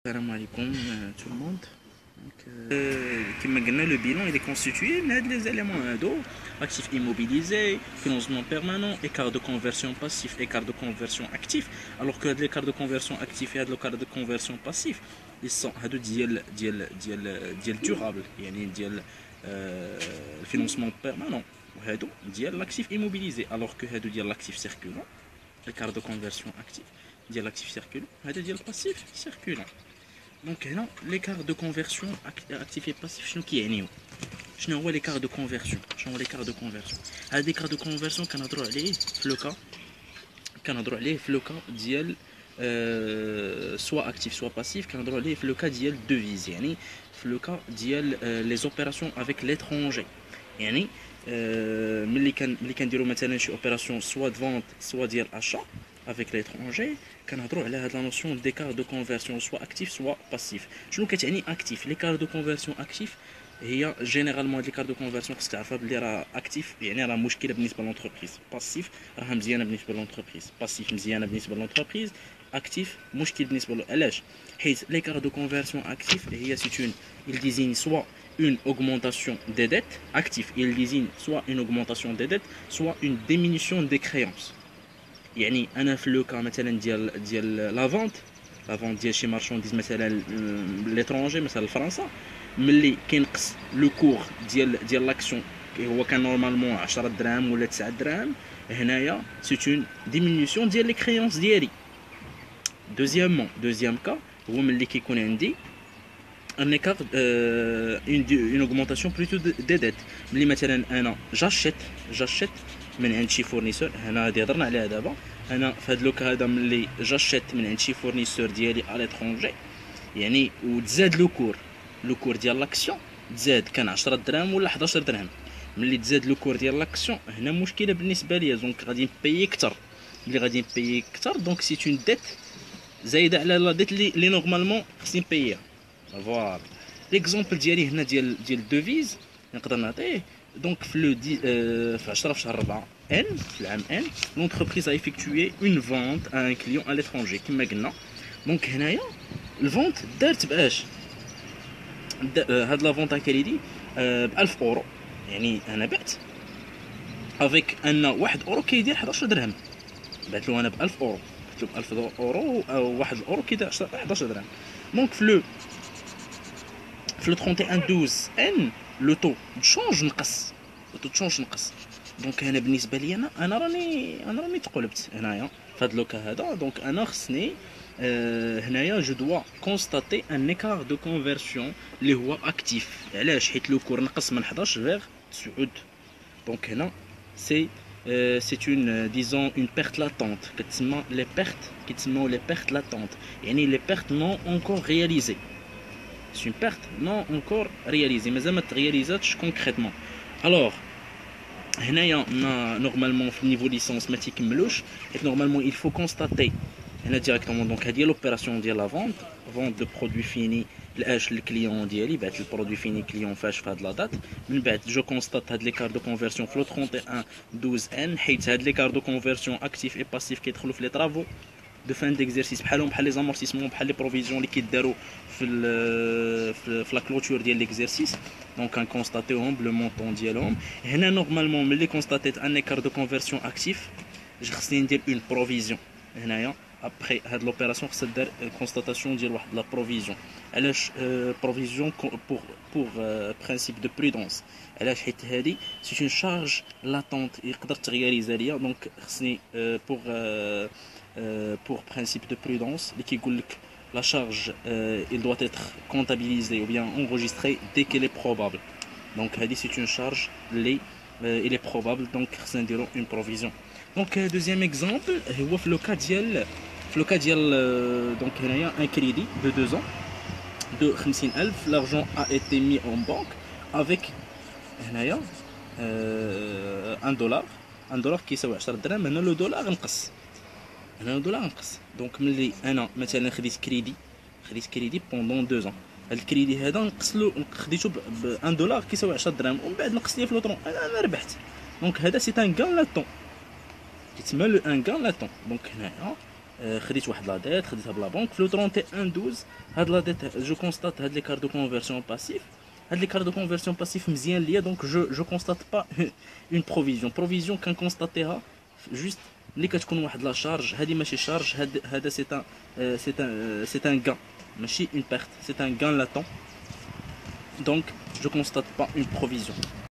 Salam alaikum tout le monde. Comme le bilan il est constitué des éléments d'eau, actifs immobilisés, financement permanent, écart de conversion passif, écart de conversion actif. Alors que l'écart de conversion actif et l'écart de conversion passif, ils sont durables, le financement permanent. L'actif immobilisé, alors que l'actif circulant, l'écart de conversion actif, l'actif circulant, le passif circulant. Donc là, l'écart de conversion actif et passif, شنو هو l'écart de conversion شنو هو l'écart de conversion هذا l'écart de conversion كنهضروا عليه في لو كا ديال soit actif soit passif كنهضروا عليه في لو كا ديال devise يعني في لو كا ديال les opérations avec l'étranger يعني ملي كنديروا مثلا شي اوبيراسيون soit de vente soit ديال achat avec l'étranger كنهضروا على هاد لا نوسيون d'écart de conversion soit actif soit passif. شنو كتعني actif؟ l'écart de conversion actif هي جينيرالمون هاد l'écart de conversion خصك تعرفها بلي راه اكتيف يعني راه مشكله بالنسبه لونتربريز، باسيف راه مزيانه بالنسبه لونتربريز، باسيف مزيانه بالنسبه لونتربريز، اكتيف مشكل بالنسبه له. علاش؟ حيت l'écart de conversion actif هي سي il désigne soit une augmentation des dettes actif, il désigne soit une augmentation des dettes soit une diminution des créances. يعني انا في لو كا مثلا ديال لا فونت ديال شي مارشانديز مثلا ليترونجي مثلا لفرنسا، ملي كينقص لو كور ديال لاكسيون هو كان نورمالمون 10 دراهم ولا 9 دراهم، هنايا سي اون ديمينيسيون ديال لي كريونس ديالي. دوزيام كا هو ملي كيكون عندي un écart une augmentation plutôt des dettes. ملي مثلا انا جاشيت من عند شي فورنيسور، هنا هادي هضرنا عليها دابا، انا في هاد لوكا هذا ملي جاشيت من عند شي فورنيسور ديالي على ليترونجي يعني وتزاد لو كور ديال لاكسيون، تزاد كان 10 دراهم ولا 11 درهم، ملي تزاد لو كور ديال لاكسيون هنا مشكله بالنسبه ليا، دونك غادي نبيي اكثر. ملي غادي نبيي اكثر دونك سي اون ديت زايده على لا ديت اللي نورمالمون خصني نبييها. فوالا ليكزومبل ديالي هنا ديال دوفيز نقدر نعطيه. دونك في 10 في شهر 4 ان في العام ان لونتربريز ا افيكتوي اون فونت ا ان كليون ا ليترونجي كما قلنا. دونك هنايا الفونت دارت باش هاد لا فونت ا كريدي ب 1000 اورو، يعني انا بعت افيك ان 1 اورو كيدير 11 درهم، بعت له انا ب 1000 اورو، بعت له ب 1000 اورو او 1 اورو كيدير 11 درهم. دونك في لو 31/12 ان لو تو تشونج نقص، دونك هنا بالنسبه لي انا راني تقلبت هنايا في هاد لوكا هذا. دونك انا خصني هنايا جو دوا كونستاتي ان ايكار دو كونفرسيون اللي هو اكتيف. علاش؟ حيت لو كور نقص من 11 فيغ 9. دونك هنا سي اون ديزون اون بيرت لاتونت، كتسمى لي بيرت لاتونت، يعني لي بيرت نون اونكور رياليزي. C'est une perte non encore réalisée, mais elle ne réalisée concrètement. Alors, normalement, au niveau licence, normalement, il faut constater directement donc l'opération de la vente de produits finis. Le client dit le produit fini client fait de la date. Je constate l'écart de conversion flot 31/12 n. L'écart de conversion actif et passif qui est les travaux de fin d'exercice بحال les amortissements بحال les provisions اللي كيداروا في la clôture ديال l'exercice. donc on constaté le montant ديالهم. هنا نورمالمون ملي كونستاتيت ان écart de conversion actif خصني ندير une provision هنايا. après هاد l'opération خصها دار constatation ديال واحد la provision. علاش provision pour principe de prudence؟ علاش؟ حيت هادي c'est une charge latente يقدر تغياليزا ليا. دونك خصني pour principe de prudence qui dit que la charge il doit être comptabilisée ou bien enregistrée dès qu'elle est probable. Donc c'est une charge il est probable, donc c'est une provision. Donc deuxième exemple le cas ديال donc un crédit de 2 ans de 50,000. l'argent a été mis en banque avec $1 كيساوي 10 درهم. هنا لو دولار نقص، هنا الدولار نقص. دونك ملي انا مثلا خديت كريدي بوندون 2 ans، هاد الكريدي هذا نقص له خديته ب $1 كيساوي 10 درهم، ومن بعد نقص لي في لوطرون انا ربحت. دونك هذا سي ان غان لاتون، كيتسمى لو ان غان لاتون. دونك هنايا خديت واحد لا ديت خديتها بلا بنك في لو 31 12 هاد لا ديت جو كونستات هاد لي كارت دو كونفرسيون باسيف هاد لي كارت دو كونفرسيون باسيف مزيان ليا دونك جو كونستات با اون بروفيزيون كنكونستاتيها جوست ملي كتكون واحد لا شارج هادي ماشي شارج هذا سي ان غان ماشي اون بيرت سي ان غان لاتون دونك جو كونستات با اون بروفيزيون